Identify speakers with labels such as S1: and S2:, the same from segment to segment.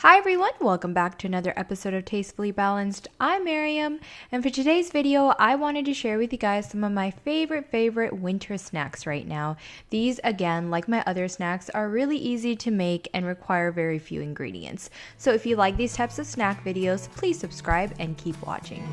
S1: Hi everyone, welcome back to another episode of Tastefully Balanced. I'm Miriam, and for today's video, I wanted to share with you guys some of my favorite winter snacks right now. These, again, like my other snacks, are really easy to make and require very few ingredients. So if you like these types of snack videos, please subscribe and keep watching.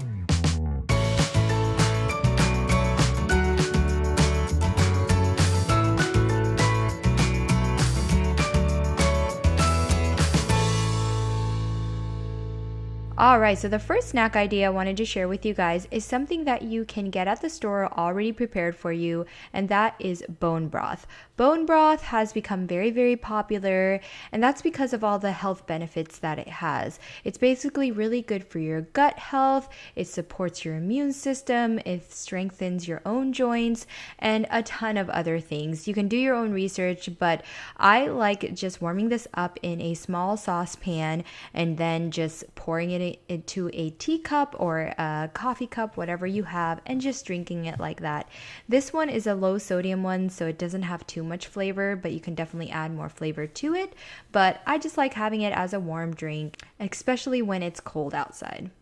S1: Alright, so the first snack idea I wanted to share with you guys is something that you can get at the store already prepared for you, and that is bone broth. Bone broth has become very popular, and that's because of all the health benefits that it has. It's basically really good for your gut health, it supports your immune system, it strengthens your own joints, and a ton of other things. You can do your own research, but I like just warming this up in a small saucepan and then just pouring it into a teacup or a coffee cup, whatever you have, and just drinking it like that. This one is a low sodium one, so it doesn't have too much flavor, but you can definitely add more flavor to it. But I just like having it as a warm drink, especially when it's cold outside.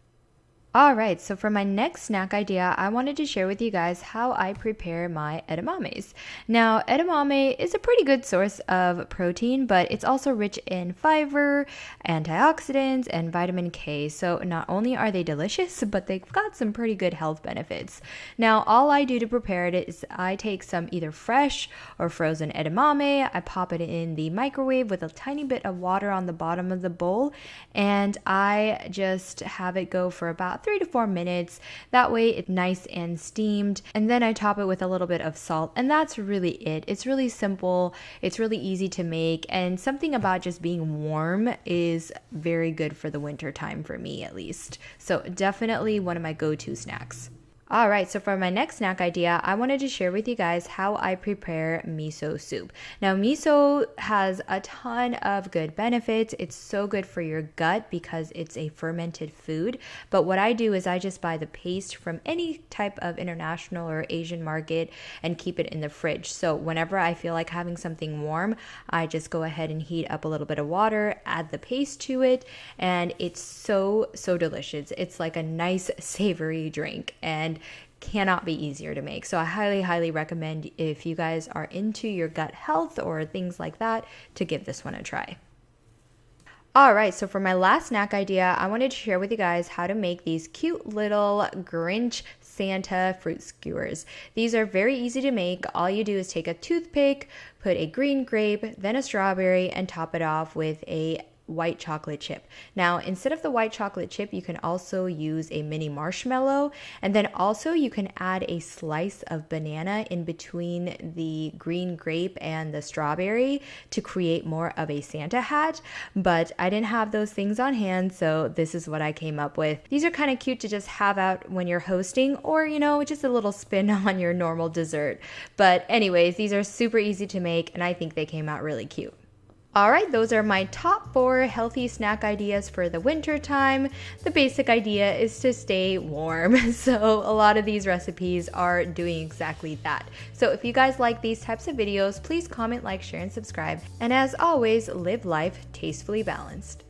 S1: Alright, so for my next snack idea, I wanted to share with you guys how I prepare my edamames. Now, edamame is a pretty good source of protein, but it's also rich in fiber, antioxidants, and vitamin K. So not only are they delicious, but they've got some pretty good health benefits. Now, all I do to prepare it is I take some either fresh or frozen edamame, I pop it in the microwave with a tiny bit of water on the bottom of the bowl, and I just have it go for about 3 to 4 minutes. That way it's nice and steamed, and then I top it with a little bit of salt, and that's really it. It's really simple, it's really easy to make, and something about just being warm is very good for the winter time, for me at least. So definitely one of my go-to snacks. Alright, so for my next snack idea, I wanted to share with you guys how I prepare miso soup. Now, miso has a ton of good benefits. It's so good for your gut because it's a fermented food. But what I do is I just buy the paste from any type of international or Asian market and keep it in the fridge. So whenever I feel like having something warm, I just go ahead and heat up a little bit of water, add the paste to it, and it's so delicious. It's like a nice savory drink, and cannot be easier to make. So I highly recommend, if you guys are into your gut health or things like that, to give this one a try. Alright, so for my last snack idea, I wanted to share with you guys how to make these cute little Grinch Santa Fruit skewers. These are very easy to make. All you do is take a toothpick, put a green grape, then a strawberry, and top it off with a white chocolate chip. Now, instead of the white chocolate chip, you can also use a mini marshmallow, and then also you can add a slice of banana in between the green grape and the strawberry to create more of a Santa hat. But I didn't have those things on hand, so this is what I came up with. These are kind of cute to just have out when you're hosting, or just a little spin on your normal dessert. But anyways, these are super easy to make, and I think they came out really cute. Alright, those are my top 4 healthy snack ideas for the winter time. The basic idea is to stay warm, so a lot of these recipes are doing exactly that. So if you guys like these types of videos, please comment, like, share, and subscribe. And as always, live life tastefully balanced.